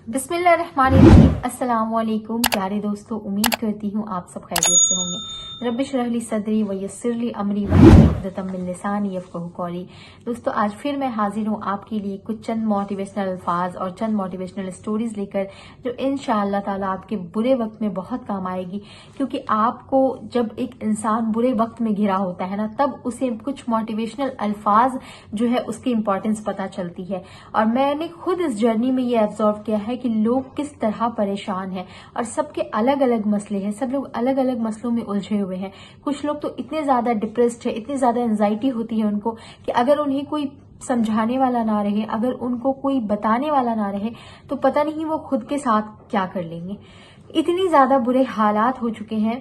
बिस्मिल्लाहिर्रहमानिर्रहीम। अस्सलाम वालेकुम प्यारे दोस्तों, उम्मीद करती हूँ आप सब खैरियत से होंगे। रब्बि इश्रह ली सदरी व यस्सिर ली अमरी वहलुल उक़दतम मिन लिसानी यफ़क़हू क़ौली। दोस्तों, आज फिर मैं हाजिर हूँ आपके लिए कुछ चंद मोटिवेशनल अल्फाज और चंद मोटिवेशनल स्टोरीज लेकर, जो इंशाअल्लाह ताला आपके बुरे वक्त में बहुत काम आएगी। क्योंकि आपको जब एक इंसान बुरे वक्त में घिरा होता है ना, तब उसे कुछ मोटिवेशनल अल्फाज जो है उसकी इम्पोर्टेंस पता चलती है। और मैंने खुद इस जर्नी में ये ऑब्जर्व किया है कि लोग किस तरह परेशान हैं और सबके अलग अलग मसले हैं। सब लोग अलग अलग मसलों में उलझे हुए हैं। कुछ लोग तो इतने ज्यादा डिप्रेस्ड है, इतनी ज्यादा एंजाइटी होती है उनको कि अगर उन्हें कोई समझाने वाला ना रहे, अगर उनको कोई बताने वाला ना रहे, तो पता नहीं वो खुद के साथ क्या कर लेंगे। इतनी ज्यादा बुरे हालात हो चुके हैं।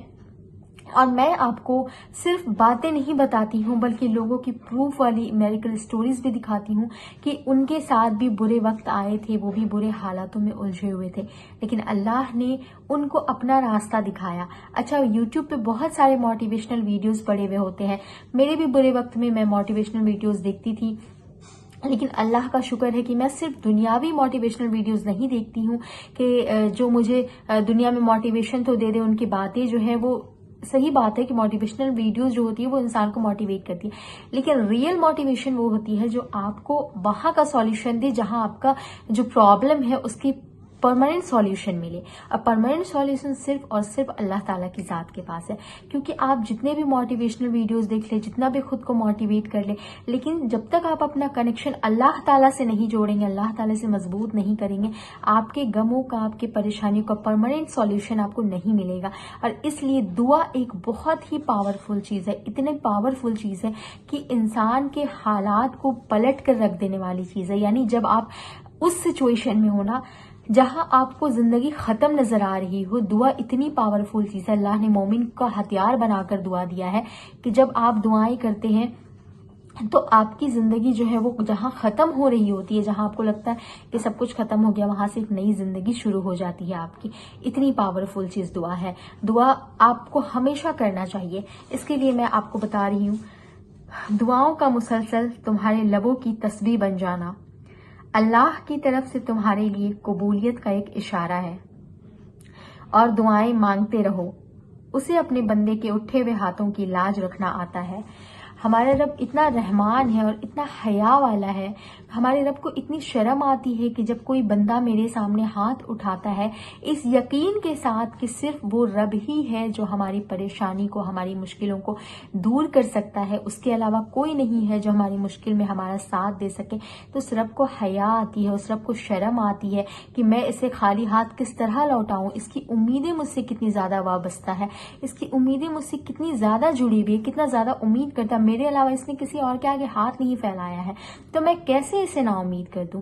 और मैं आपको सिर्फ बातें नहीं बताती हूँ, बल्कि लोगों की प्रूफ वाली मेडिकल स्टोरीज भी दिखाती हूँ कि उनके साथ भी बुरे वक्त आए थे, वो भी बुरे हालातों में उलझे हुए थे, लेकिन अल्लाह ने उनको अपना रास्ता दिखाया। अच्छा, यूट्यूब पे बहुत सारे मोटिवेशनल वीडियोस पड़े हुए होते हैं। मेरे भी बुरे वक्त में मैं मोटिवेशनल वीडियोस देखती थी, लेकिन अल्लाह का शुक्र है कि मैं सिर्फ दुनियावी मोटिवेशनल वीडियोस नहीं देखती हूँ कि जो मुझे दुनिया में मोटिवेशन तो दे दे। उनकी बातें जो है वो सही बात है कि मोटिवेशनल वीडियोस जो होती है वो इंसान को मोटिवेट करती है, लेकिन रियल मोटिवेशन वो होती है जो आपको वहां का सॉल्यूशन दे, जहां आपका जो प्रॉब्लम है उसकी परमानेंट सॉल्यूशन मिले। और परमानेंट सॉल्यूशन सिर्फ और सिर्फ अल्लाह ताला की जात के पास है। क्योंकि आप जितने भी मोटिवेशनल वीडियोस देख ले, जितना भी खुद को मोटिवेट कर ले, लेकिन जब तक आप अपना कनेक्शन अल्लाह ताला से नहीं जोड़ेंगे, अल्लाह ताला से मजबूत नहीं करेंगे, आपके गमों का, आपके परेशानियों का परमानेंट सॉल्यूशन आपको नहीं मिलेगा। और इसलिए दुआ एक बहुत ही पावरफुल चीज है, इतनी पावरफुल चीज है कि इंसान के हालात को पलट कर रख देने वाली चीज है। यानी जब आप उस सिचुएशन में हो ना जहां आपको जिंदगी खत्म नजर आ रही हो, दुआ इतनी पावरफुल चीज है। अल्लाह ने मोमिन का हथियार बनाकर दुआ दिया है कि जब आप दुआएं करते हैं तो आपकी जिंदगी जो है वो जहां खत्म हो रही होती है, जहां आपको लगता है कि सब कुछ खत्म हो गया, वहां से एक नई जिंदगी शुरू हो जाती है आपकी। इतनी पावरफुल चीज दुआ है। दुआ आपको हमेशा करना चाहिए। इसके लिए मैं आपको बता रही हूँ, दुआओं का मुसलसल तुम्हारे लबों की तस्बीह बन जाना अल्लाह की तरफ से तुम्हारे लिए कबूलियत का एक इशारा है। और दुआएं मांगते रहो, उसे अपने बंदे के उठे हुए हाथों की लाज रखना आता है। हमारा रब इतना रहमान है और इतना हया वाला है। हमारे रब को इतनी शर्म आती है कि जब कोई बंदा मेरे सामने हाथ उठाता है, इस यकीन के साथ कि सिर्फ वो रब ही है जो हमारी परेशानी को, हमारी मुश्किलों को दूर कर सकता है, उसके अलावा कोई नहीं है जो हमारी मुश्किल में हमारा साथ दे सके, तो उस रब को हया आती है, उस रब को शर्म आती है कि मैं इसे खाली हाथ किस तरह लौटाऊं। इसकी उम्मीदें मुझसे कितनी ज्यादा वाबस्ता है, इसकी उम्मीदें मुझसे कितनी ज्यादा जुड़ी हुई है, कितना ज्यादा उम्मीद करता है। मेरे अलावा इसने किसी और के आगे हाथ नहीं फैलाया है, तो मैं कैसे इसे ना उम्मीद कर दूं,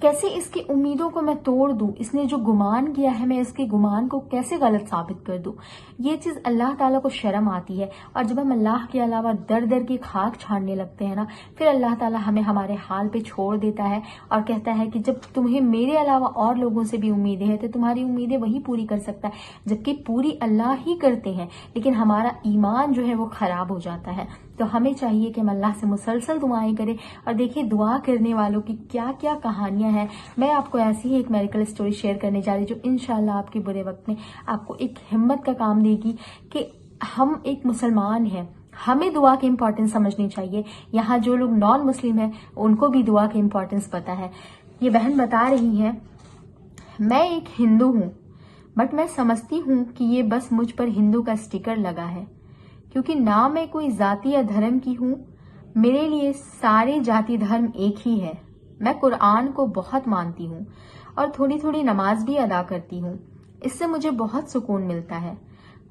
कैसे इसकी उम्मीदों को मैं तोड़ दूं। इसने जो गुमान किया है, मैं इसके गुमान को कैसे गलत साबित कर दूं। ये चीज अल्लाह ताला को शर्म आती है। और जब हम अल्लाह के अलावा दर दर की खाक छानने लगते हैं ना, फिर अल्लाह ताला हमें हमारे हाल पे छोड़ देता है और कहता है कि जब तुम्हें मेरे अलावा और लोगों से भी उम्मीदें हैं, तो तुम्हारी उम्मीदें वही पूरी कर सकता है, जबकि पूरी अल्लाह ही करते हैं। लेकिन हमारा ईमान जो है वो खराब हो जाता है। तो हमें चाहिए कि हम अल्लाह से मुसलसल दुआएं करें। और देखिए, दुआ करने वालों की क्या क्या कहानियां हैं। मैं आपको ऐसी ही एक मेडिकल स्टोरी शेयर करने जा रही हूँ, जो इंशाल्लाह आपके बुरे वक्त में आपको एक हिम्मत का काम देगी कि हम एक मुसलमान हैं, हमें दुआ की इम्पोर्टेंस समझनी चाहिए। यहाँ जो लोग नॉन मुस्लिम हैं उनको भी दुआ की इम्पोर्टेंस पता है। ये बहन बता रही है, मैं एक हिंदू हूँ, बट मैं समझती हूँ कि ये बस मुझ पर हिंदू का स्टिकर लगा है, क्योंकि ना मैं कोई जाति या धर्म की हूँ, मेरे लिए सारे जाति धर्म एक ही है। मैं कुरान को बहुत मानती हूँ और थोड़ी थोड़ी नमाज भी अदा करती हूँ। इससे मुझे बहुत सुकून मिलता है।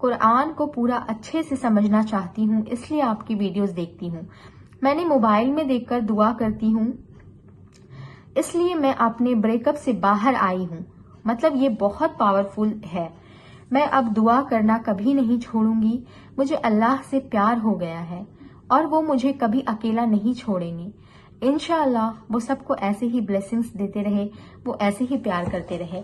कुरान को पूरा अच्छे से समझना चाहती हूँ, इसलिए आपकी वीडियोस देखती हूँ। मैंने मोबाइल में देखकर दुआ करती हूँ, इसलिए मैं अपने ब्रेकअप से बाहर आई हूँ। मतलब ये बहुत पावरफुल है। मैं अब दुआ करना कभी नहीं छोड़ूंगी। मुझे अल्लाह से प्यार हो गया है और वो मुझे कभी अकेला नहीं छोड़ेंगे। इंशाअल्लाह वो सबको ऐसे ही ब्लेसिंग्स देते रहे, वो ऐसे ही प्यार करते रहे।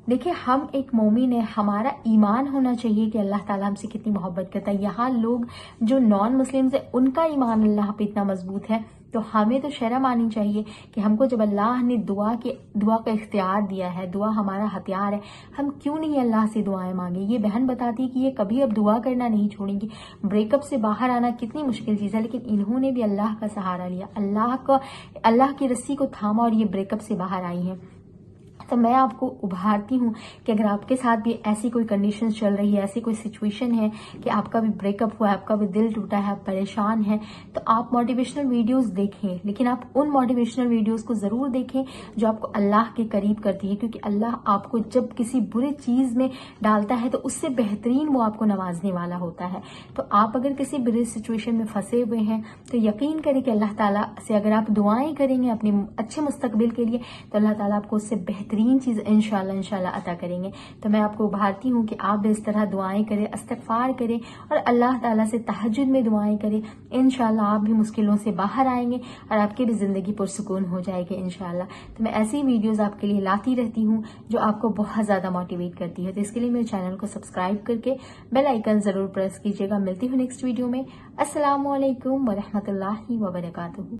देखिए, हम एक मोमिन है, हमारा ईमान होना चाहिए कि अल्लाह ताला हमसे कितनी मोहब्बत करता है। यहाँ लोग जो नॉन मुस्लिम्स है, उनका ईमान अल्लाह पे इतना मजबूत है تو ہمیں تو شرم آنی چاہیے کہ ہم کو جب اللہ نے دعا کا اختیار دیا ہے، دعا ہمارا ہتھیار ہے، ہم کیوں نہیں اللہ سے دعائیں مانگیں۔ یہ بہن بتاتی کہ یہ کبھی اب دعا کرنا نہیں چھوڑیں گی۔ بریک اپ سے باہر آنا کتنی مشکل چیز ہے، لیکن انہوں نے بھی اللہ کا سہارا لیا، اللہ کی رسی کو تھاما اور یہ بریک اپ سے باہر آئی ہیں۔ تو میں آپ کو ابھارتی ہوں کہ اگر آپ کے ساتھ بھی ایسی کوئی کنڈیشن چل رہی ہے، ایسی کوئی سچویشن ہے کہ آپ کا بھی بریک اپ ہوا ہے، آپ کا بھی دل ٹوٹا ہے، آپ پریشان ہیں، تو آپ موٹیویشنل ویڈیوز دیکھیں، لیکن آپ ان موٹیویشنل ویڈیوز کو ضرور دیکھیں جو آپ کو اللہ کے قریب کرتی ہے، کیونکہ اللہ آپ کو جب کسی برے چیز میں ڈالتا ہے تو اس سے بہترین وہ آپ کو نوازنے والا ہوتا ہے۔ تو آپ اگر کسی برے سچویشن میں پھنسے ہوئے ہیں تو یقین کریں کہ اللہ تعالیٰ سے اگر آپ دعائیں کریں گے اپنے اچھے مستقبل کے لیے تو اللہ تعالیٰ آپ کو اس سے بہترین چیز انشاءاللہ عطا کریں گے۔ تو میں آپ کو ابھارتی ہوں کہ آپ بھی اس طرح دعائیں کریں، استغفار کریں اور اللہ تعالیٰ سے تہجد میں دعائیں کریں، انشاءاللہ آپ بھی مشکلوں سے باہر آئیں گے اور آپ کی بھی زندگی پرسکون ہو جائے گی انشاءاللہ۔ تو میں ایسی ویڈیوز آپ کے لیے لاتی رہتی ہوں جو آپ کو بہت زیادہ موٹیویٹ کرتی ہے، تو اس کے لیے میرے چینل کو سبسکرائب کر کے بیل آئیکن ضرور پریس کیجیے گا۔ ملتی ہوں نیکسٹ ویڈیو میں۔ السلام علیکم ورحمۃ اللہ وبرکاتہ۔